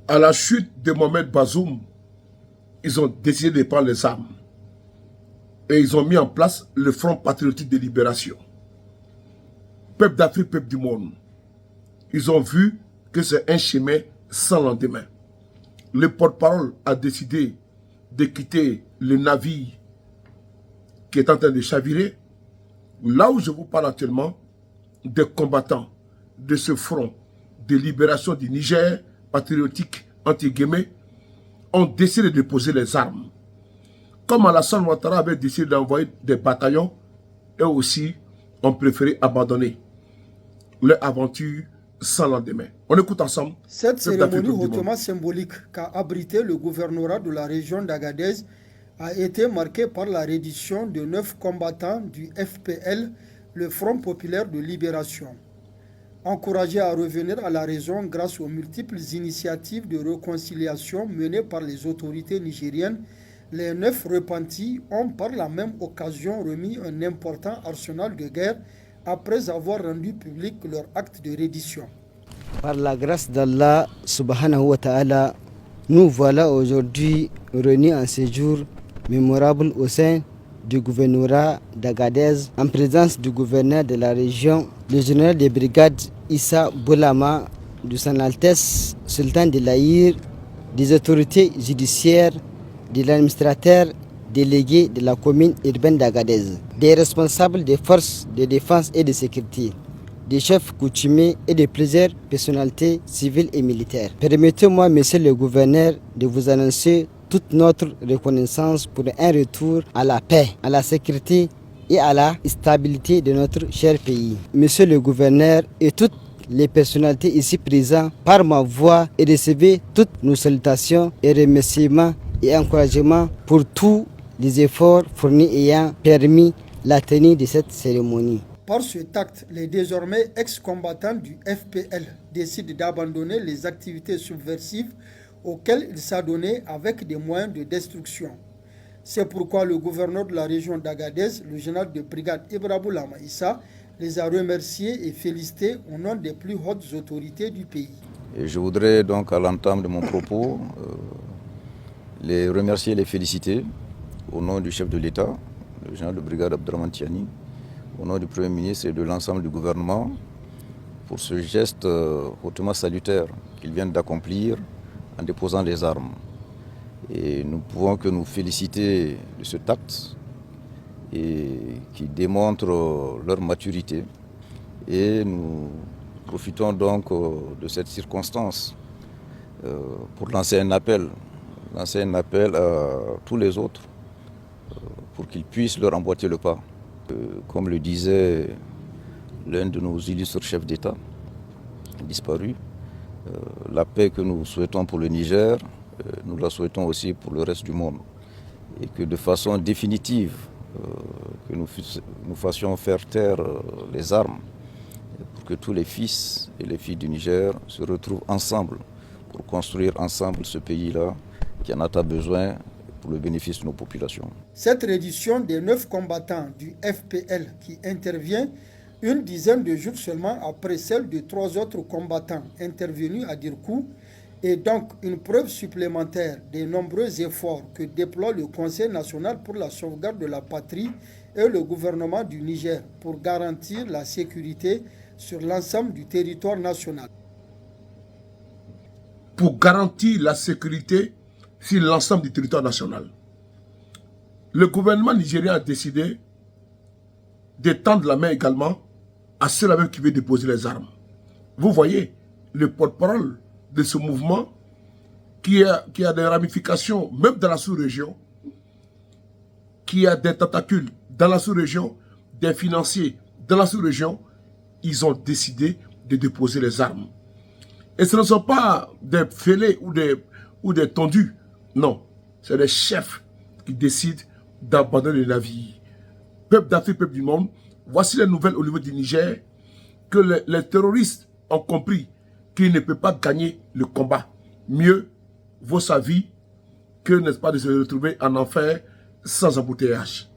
À la chute de Mohamed Bazoum, ils ont décidé de prendre les armes. Et ils ont mis en place le Front patriotique de libération. Peuple d'Afrique, peuple du monde. Ils ont vu que c'est un chemin sans lendemain. Le porte-parole a décidé de quitter le navire qui est en train de chavirer. Là où je vous parle actuellement, des combattants de ce front de libération du Niger, patriotique anti-guillemets, ont décidé de déposer les armes. Comme Alassane Ouattara avait décidé d'envoyer des bataillons, eux aussi ont préféré abandonner leur aventure sans lendemain. On écoute ensemble. Cette cérémonie hautement symbolique qu'a abrité le gouvernorat de la région d'Agadez a été marquée par la reddition de 9 combattants du FPL, le Front populaire de libération. Encouragés à revenir à la raison grâce aux multiples initiatives de réconciliation menées par les autorités nigériennes, les 9 repentis ont par la même occasion remis un important arsenal de guerre après avoir rendu public leur acte de reddition. Par la grâce d'Allah subhanahu wa ta'ala, nous voilà aujourd'hui réunis en séjour mémorable au sein du gouvernorat d'Agadez, en présence du gouverneur de la région, le général des brigades Issa Boulama, de Son Altesse Sultan de l'Aïr, des autorités judiciaires, de l'administrateur délégué de la commune urbaine d'Agadez, des responsables des forces de défense et de sécurité, des chefs coutumiers et de plusieurs personnalités civiles et militaires. Permettez-moi, monsieur le gouverneur, de vous annoncer toute notre reconnaissance pour un retour à la paix, à la sécurité et à la stabilité de notre cher pays. Monsieur le gouverneur et toutes les personnalités ici présentes, par ma voix, et recevez toutes nos salutations et remerciements et encouragements pour tous les efforts fournis ayant permis la tenue de cette cérémonie. Par cet acte, les désormais ex-combattants du FPL décident d'abandonner les activités subversives auxquelles ils s'adonnaient avec des moyens de destruction. C'est pourquoi le gouverneur de la région d'Agadez, le général de brigade Ibra Boulama Issa, les a remerciés et félicités au nom des plus hautes autorités du pays. Et je voudrais donc à l'entame de mon propos les remercier et les féliciter au nom du chef de l'État, le général de brigade Abdraman Tiani, au nom du Premier ministre et de l'ensemble du gouvernement, pour ce geste hautement salutaire qu'ils viennent d'accomplir en déposant les armes. Et nous ne pouvons que nous féliciter de cet acte et qui démontre leur maturité. Et nous profitons donc de cette circonstance pour lancer un appel à tous les autres pour qu'ils puissent leur emboîter le pas. Comme le disait l'un de nos illustres chefs d'État disparus, la paix que nous souhaitons pour le Niger, nous la souhaitons aussi pour le reste du monde. Et que de façon définitive, que nous fassions faire taire les armes pour que tous les fils et les filles du Niger se retrouvent ensemble pour construire ensemble ce pays-là qui en a tant besoin pour le bénéfice de nos populations. Cette reddition des 9 combattants du FPL qui intervient une dizaine de jours seulement après celle de 3 autres combattants intervenus à Dirkou est donc une preuve supplémentaire des nombreux efforts que déploie le Conseil national pour la sauvegarde de la patrie et le gouvernement du Niger pour garantir la sécurité sur l'ensemble du territoire national. Pour garantir la sécurité sur l'ensemble du territoire national, le gouvernement nigérien a décidé de tendre la main également à ceux-là qui veulent déposer les armes. Vous voyez, le porte-parole de ce mouvement qui a des ramifications même dans la sous-région, qui a des tentacules dans la sous-région, des financiers dans la sous-région, ils ont décidé de déposer les armes. Et ce ne sont pas des fêlés ou des tondus, non, c'est des chefs qui décident d'abandonner les navires. Peuple d'Afrique, peuple du monde, voici les nouvelles au niveau du Niger, que les terroristes ont compris qu'ils ne peuvent pas gagner le combat. Mieux vaut sa vie que, n'est-ce pas, de se retrouver en enfer sans embouteillage.